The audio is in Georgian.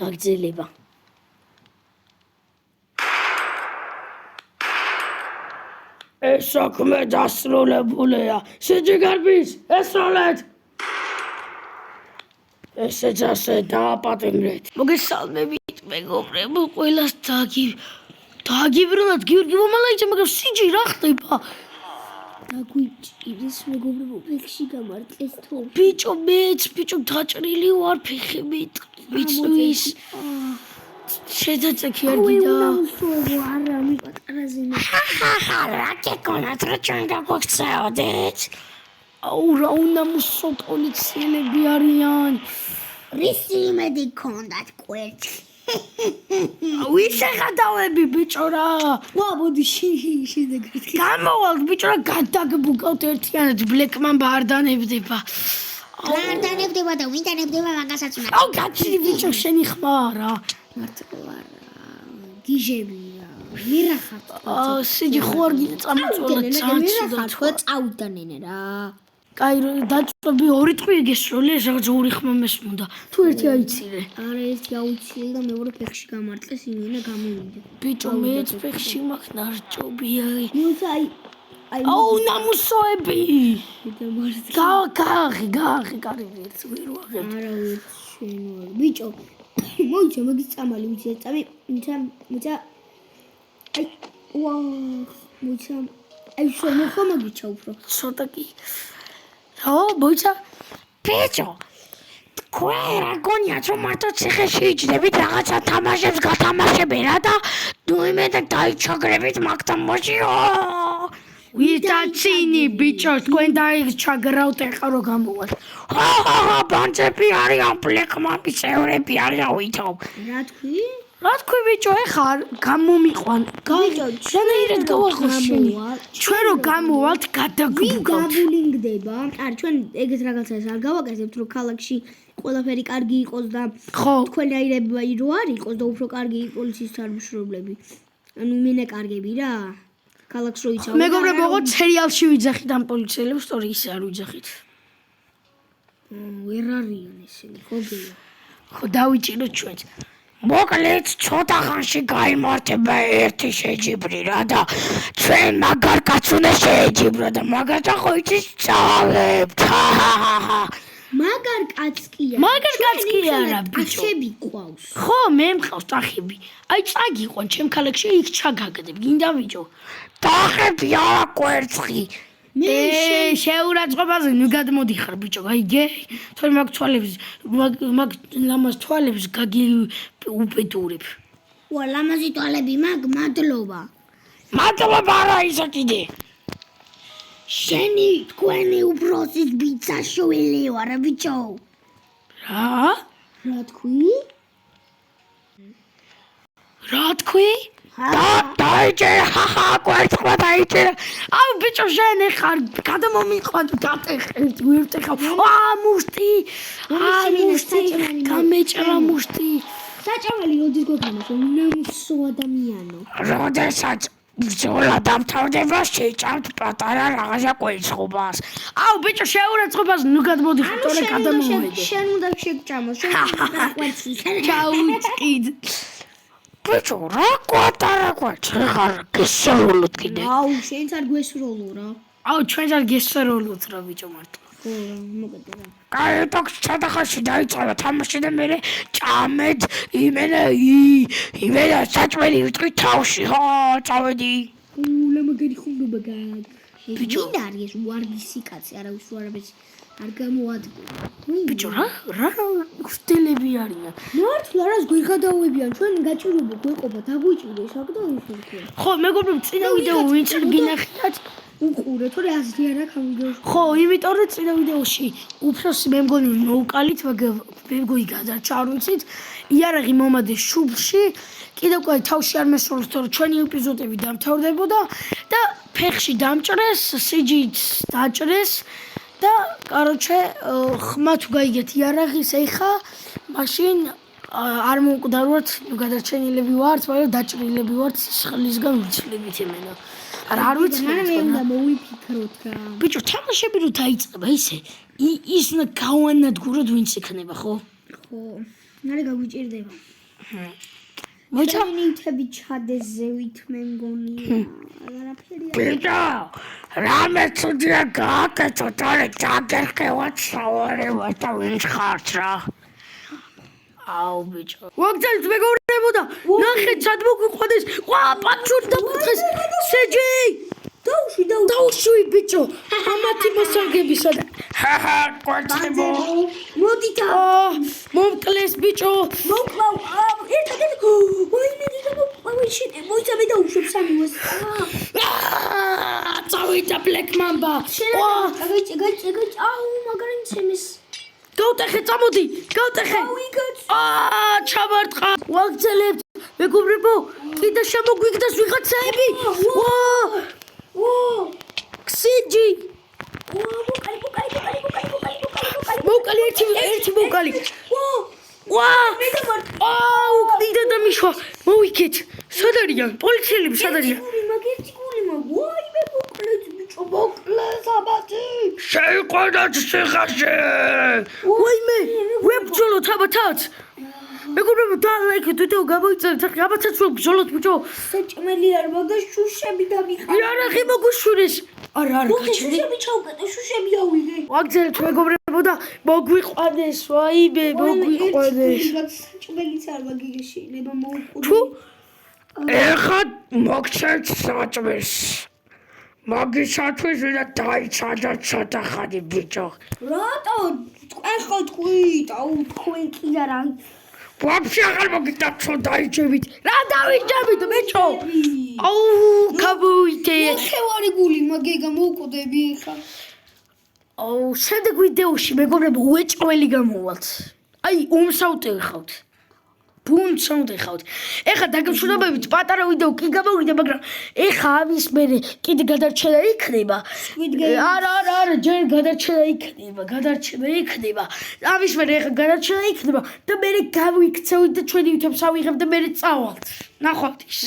გაგრძელება. ეს საქმე დასრულებულია. სიჯიგარბის ესროლეთ. ესეც ასე დააპატიმრეთ. მოგესალმებით, მეგობრებო, ყველას დააგიბრუნოთ გიორგი მომალაიძე, მაგრამ სიჯი რა ხდება? დაგვიჭირეს მეგობრებო, ფეხში გამარტყეს თო. ბიჭო, მეც დაჭრილი ვარ ფეხებით. მიწვის. შედაწექი არ გიდა. არა, მე პატარაზე მე. რა გეკონათ რა ჩვენ გაგვაქცეოდეთ? აუ რა უნდა მოსწოთ პოლიციელები არიან. რისი იმედი გქონდათ კვერცხი? ვისე გადავები ბიჭო რა? მოდი შეგეთ. გამოვალ ბიჭო რა გადაგბუგავთ ერთიანად ბლეკმამბა არ დანებდება. არ დანებდება და ვინ დანებდება მაგასაც უნდა. აუ გაჩი ბიჭო შენი ხმარა. მარტო არა. გიჟებია. მერახარ. სიჯი ხო არ გინდა წამოწოლა მერახარ ხო წავიდანენე რა. კაი დაწვები ორი ტყვი გესროლე რაღაც ორი ხმა მესმოდა. თუ ერთი აიცირე. არა ერთი აუცილე და მეორე ფეხში გამარტყეს იმენა გამოვიდა. ბიჭო მეც ფეხში მაქვს ნარჭობია. აი აუ ნამუსოები. გიტემართ. გაღი კარგი ერთს ვერ ვაღებ. არა ვერც შენ ვარ. ბიჭო მოიცა მაგის წამალი ვიცი წამი მოიცა აი ვა მოიცა აი შენ ხო მაგიჩა უფრო ცოტა კი რა მოიცა ბიჭო თქვენ რა გონიათ რომ მარტო ციხეში იჯდებით რაღაცა თამაშებს გათამაშებენ რა და ნუ იმედა დაიჩაგრებით მაგთან მოშიო ვიდაცინი ბიჭო თქვენ დაიჩაგრავთ ეხლა რომ გამოვალ ბანჯები არიან ბლეკმამბის წევრები არიან ვითომ რა თქვი ბიჭო ეხლა გამომიყვან განაირად გავახოში ჩვენ რომ გამოვალთ გადაგვიგავთ გაბულინგდება არა ჩვენ ეგეთ რაღაცას არ გავაკეთებთ რომ ქალაქში ყველაფერი კარგი იყოს და თქვენ აირები რო არ იყოს და უფრო კარგი პოლიციის წარმომშრომლები ანუ მენე კარგები რა ქალაქს რო იცავ მეგობრებო ოღონდ სერიალში ვიძახით ამ პოლიციელებს სწორი ისე არ ვიძახით ვერ არიან ისინი ხობია ხო დავიჭიროთ ჩვენც მოკლედ ცოტა ხანში გაიმართება ერთი შეჯიბრი რა და ჩვენ მაგარ კაც უნდა შეეჯიბრო და მაგათა ხო იცის წავალებთ მაგარ კაც კი არა ბიჭო ახები ყავს ხო მე მყავს ტახები აი წაგიყვან ჩემ ქალაქში იქ ჩაგაგდებ გინდა ბიჭო ტახები არა კვერცხი მე შეურაცხყოფაზე ნუ გადმოდიხარ ბიჭო გაიგე თორე მაგ თვალებს მაგ ლამაზ თვალებს გაგი უპედურებ ვა ლამაზი თვალები მაგ მადლობა არა ისე კიდე შენი თქვენი უბროსის ბიძაშვილი ვარ ბიჭო რა თქვი დაიჭერე კვერცხმა დაიჭერე აუ ბიჭო შენ ეხარ გადამომიყვან დატეხეთ ვირტეხავ მუშტი გამეჭრა მუშტი საჭამელი როდის გოგამაშო ნამუსო ადამიანო როდესაც ბრძოლა დამთავრდება შეჭამთ პატარა რაღაცა კვერცხობას აუ ბიჭო შეურაცხყოფას ნუ გადმოდიხარ თორე გადამოვიდე შენ უნდა შეგჭამო შენ კვერცხი ჩაუწყიდ ბიჭო რა კვატარა ხარ გესროლოთ კიდე აუ შენც არ გვესროლო რა აუ ჩვენც არ გესროლოთ რა ბიჭო მარტო ხო მოგედა რა კაი ტოქს ჩადახაში დაიწყება თამაში და მე ჭამეთ იმენა საჭმელი ვიტყვი თავში ხო წავედი ლამაგარი ხუმრობა გაგ ბიჭო არის ვარგისი კაცი არავის არაფერს არ გამოადგება ბიჭო რა ხტელები არიან მართლა რას გვიღადავებიან ჩვენ გაჭიროება გვეყოფა დაგვიჭირე საკდა ისე ხო მეგობრებო წინა ვიდეო ვინც გინახეთ უყურე თორე ასეთი არა გამიგე ხო იმიტომ რომ წინა ვიდეოში უფროსი მე მგონი მოუკალით მაგრამ მე მგონი გადარჩა არ ვიცით იარაღი მომადეს შუბლში კიდევ კაი თავში არ მესროლს თორე ჩვენი ეპიზოდები დამთავრდებოდა და ფეხში დამჭრეს სიჯით დაჭრეს და კაროჩე ხმა თუ გაიგეთ იარაღის ეხა მაშინ არ მომკვდაროთ გადარჩენილები ვართ მაგრამ დაჭრილები ვართ სისხლისგან ვიცვლებით იმენა არ ვიცი მე უნდა მოვიფიქროთ რა ბიჭო თამაშები რო დაიწყება ისე ის უნდა გავანადგუროთ ვინც იქნება ხო ხო. მერე გაგვიჭირდება. მოიცა ნივთები ჩადეს ზევით მე მგონია. არაფერია. ბიჭო რამე ცუდია გააკეთო თორე დაგერხევათ სავარება და ვინც ხართ რა აუ ბიჭო ვაგზალით მეგობრებო და ნახეთ სად მოგვიყვანეს ვა პაჩურ დაკუთხეს სეჯი დაუშვი ბიჭო ამათი მოსარგებისა და ჰაჰა კვარცხებო მოდით მომკლეს ბიჭო მოკლავ ერთად ვაიმე დიდა მოიცა მე დაუშვებ სამივეს წავიდა ბლეკ მამბა გაიჭე აუ მაგარი ცემეს გავტეხე წამოდი გავტეხე ჩავარტყა ვაგზელებთ მეგობრებო კიდე შემოგვიგდეს ვიღაცაები ქსიჯი მოკალი ერთი მოკალი აუ კიდე დამიშვა მოვიქეთ სად არიან პოლიციელები სად არიან მაგერტი გული ვაიმე მოკლეთ ბიჭო მოკლეს აბათი შეიყვანათ სიხარში ვაიმე ვებძოლოთ აბათაც მეგობრებო დალაიქეთ ვიდეო გამოიწერეთ აბათაც ვებძოლოთ ბიჭო საჭმელი არ მაგას შუშები დამიხარ იარაღი მოგვიშვირეს არა გაჩერე შუშები ჩავკეტე შუშები ავიღე ვაგზელებთ მეგობრებო და მოგვიყვანეს ვაიმე მოგვიყვანეს საჭმელიც არ მაგიგე შეიძლება მოუყურო თუ ეხლა მოგცეთ საჭმელს მაგისათვის ვიდა დაიცადა ცოტა ხანი ბიჭო რატო ეხლა თქვით აუ თქვენ კი არა ვაფშე აღარ მოგიტაცო დაიჭებით რა დავიჭებით ბიჭო აუ გამოვიდე ხევარი გული მაგეგა მოუყდები ხა აუ შედეგ ვიდეოში მეგობრებო უეჭველი გამოვალთ აი უმსაუტე ხავთ ბუნცონდე ხავთ ეხა დაგემშვიდობებით პატარა ვიდეო კი გამოვიდა მაგრამ ეხა ამის მერე კიდე გადარჩენა იქნება არა ჯერ გადარჩენა იქნება ამის მერე ეხა გადარჩენა იქნება და მერე გავიქცევით და ჩვენი ვითებს ავიღებ და მერე წავალთ ნახვამდის